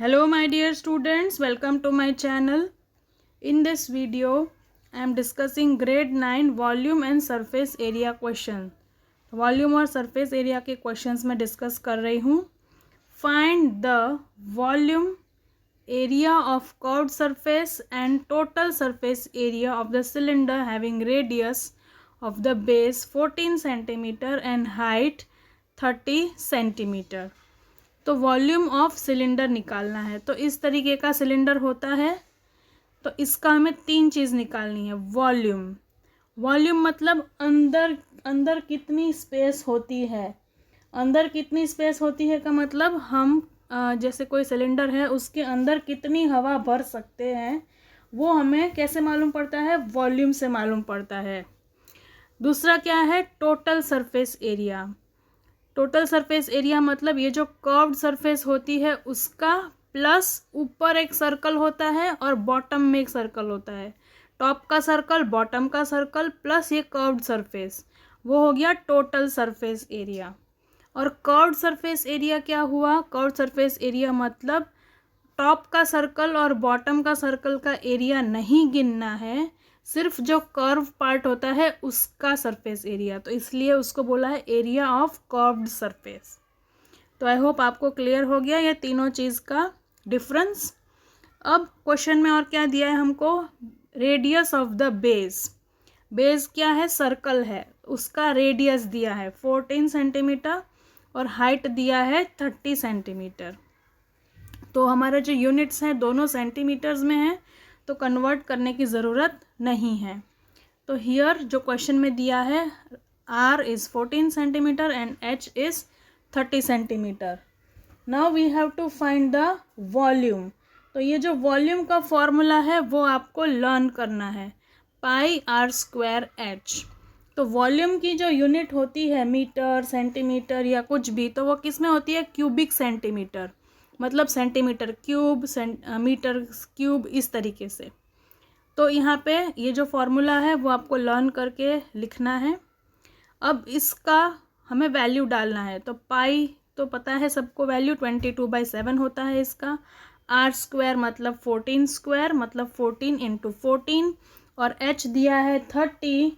Hello my dear students, welcome to my channel. In this video I am discussing grade 9 volume and surface area question. Volume और surface area के questions में discuss कर रही हूँ. Find the volume area of curved surface and total surface area of the cylinder having radius of the base 14 centimetre and height 30 centimetre. तो volume of cylinder निकालना है. तो इस तरीके का सिलेंडर होता है, तो इसका हमें तीन चीज़ निकालनी है. वॉल्यूम मतलब अंदर कितनी स्पेस होती है. अंदर कितनी स्पेस होती है का मतलब हम जैसे कोई सिलेंडर है उसके अंदर कितनी हवा भर सकते हैं, वो हमें कैसे मालूम पड़ता है, वॉल्यूम से मालूम पड़ता है. दूसरा क्या है, total surface area. Total surface area मतलब ये जो कर्व्ड सरफेस होती है उसका प्लस ऊपर एक सर्कल होता है और बॉटम में एक सर्कल होता है. टॉप का सर्कल, बॉटम का सर्कल प्लस ये कर्व्ड सरफेस, वो हो गया टोटल सरफेस एरिया. और कर्व्ड सरफेस एरिया क्या हुआ, कर्व्ड सरफेस एरिया मतलब टॉप का सर्कल और बॉटम का सर्कल का एरिया नहीं गिनना है, सिर्फ जो कर्व पार्ट होता है उसका सरफेस एरिया. तो इसलिए उसको बोला है एरिया ऑफ कर्व्ड सरफेस. तो आई होप आपको क्लियर हो गया ये तीनों चीज़ का डिफरेंस. अब क्वेश्चन में और क्या दिया है हमको, radius of the base. Base क्या है, सर्कल है, उसका रेडियस दिया है 14 सेंटीमीटर और हाइट दिया है 30 सेंटीमीटर. तो हमारे जो यूनिट्स हैं दोनों सेंटीमीटर्स में हैं, तो कन्वर्ट करने की ज़रूरत नहीं है. तो हियर जो क्वेश्चन में दिया है R is 14 centimetre and H is 30 centimetre. Now we have to find the volume. तो ये जो वॉल्यूम का फॉर्मूला है वो आपको लर्न करना है, पाई आर स्क्वायर H. तो वॉल्यूम की जो यूनिट होती है मीटर, सेंटीमीटर या कुछ भी, तो वो किस में होती है, क्यूबिक सेंटीमीटर, मतलब सेंटीमीटर क्यूब, मीटर क्यूब, इस तरीके से. तो यहाँ पे ये जो फॉर्मूला है वो आपको लर्न करके लिखना है. अब इसका हमें वैल्यू डालना है. तो पाई तो पता है सबको, वैल्यू 22/7 होता है इसका. आर स्क्वायर मतलब 14 स्क्वायर मतलब 14 इंटू 14, और एच दिया है 30,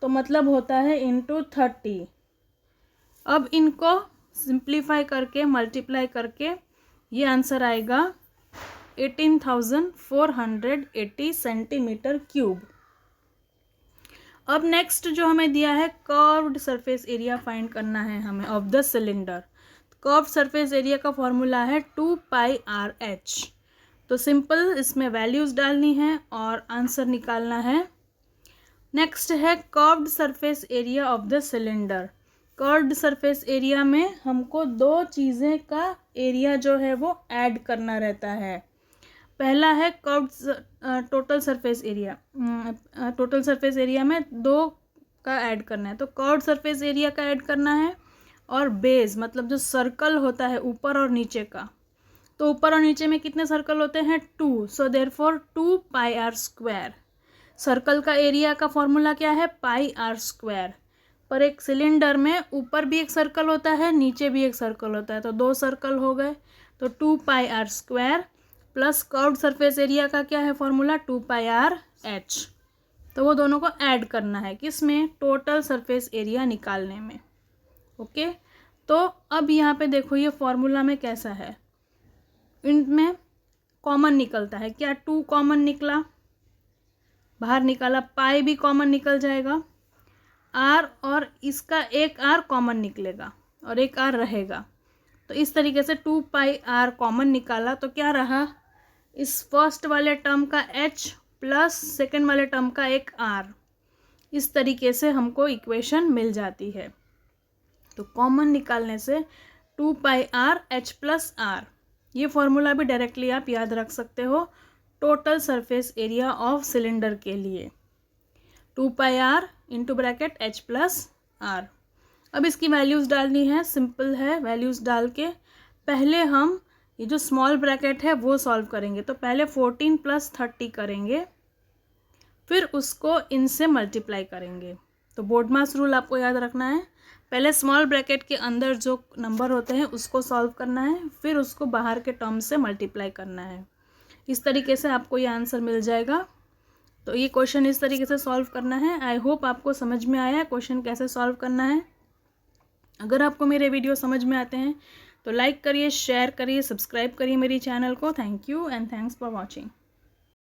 तो मतलब होता है इंटू 30. अब इनको सिंप्लीफाई करके मल्टीप्लाई करके ये आंसर आएगा 18,480 सेंटीमीटर क्यूब. अब नेक्स्ट जो हमें दिया है, कर्व्ड सरफेस एरिया फाइंड करना है हमें of the cylinder. Curved surface area का फॉर्मूला है 2πRH. तो सिंपल इसमें वैल्यूज़ डालनी है और आंसर निकालना है. नेक्स्ट है curved surface area of the cylinder. Curved surface area में हमको दो चीज़ें का एरिया जो है वो ऐड करना रहता है. पहला है curved total surface area. Total surface area में दो का ऐड करना है, तो कर्व्ड सरफेस एरिया का ऐड करना है, और बेस मतलब जो सर्कल होता है ऊपर और नीचे का. तो ऊपर और नीचे में कितने सर्कल होते हैं, 2. So therefore 2πr square. Circle का एरिया का फॉर्मूला क्या है, πr स्क्वायर. पर एक सिलेंडर में ऊपर भी एक सर्कल होता है, नीचे भी एक सर्कल होता है, तो दो सर्कल हो गए. तो 2πr square plus curved surface area का क्या है फॉर्मूला, 2πRH. तो वो दोनों को ऐड करना है किस में, टोटल सरफेस एरिया निकालने में. ओके. तो अब यहाँ पे देखो ये फॉर्मूला में कैसा है, इनमें कॉमन निकलता है. क्या 2 कॉमन निकला, बाहर निकाला, पाई भी कॉमन निकल जाएगा, आर और इसका एक आर कॉमन निकलेगा और एक आर रहेगा. तो इस तरीके से 2πr कॉमन निकाला, तो क्या रहा, इस फर्स्ट वाले टर्म का h प्लस सेकेंड वाले टर्म का एक r. इस तरीके से हमको इक्वेशन मिल जाती है. तो कॉमन निकालने से 2πRH प्लस r. ये फॉर्मूला भी डायरेक्टली आप याद रख सकते हो total surface area of cylinder के लिए, 2πr into bracket h plus r. अब इसकी वैल्यूज़ डालनी है, सिंपल है. वैल्यूज़ डाल के पहले हम ये जो स्मॉल ब्रैकेट है वो सॉल्व करेंगे. तो पहले 14 + 30 करेंगे, फिर उसको इनसे मल्टीप्लाई करेंगे. तो बोर्ड मास रूल आपको याद रखना है, पहले स्मॉल ब्रैकेट के अंदर जो नंबर होते हैं उसको सॉल्व करना है, फिर उसको बाहर के टर्म से मल्टीप्लाई करना है। इस तरीके से आपको ये आंसर मिल जाएगा। तो ये क्वेश्चन इस तरीके से सॉल्व करना है। आई होप आपको समझ में आया है क्वेश्चन कैसे सॉल्व करना है। अगर आपको मेरे वीडियो समझ में आते हैं तो लाइक करिए, शेयर करिए, सब्सक्राइब करिए मेरी चैनल को। Thank you and thanks for watching.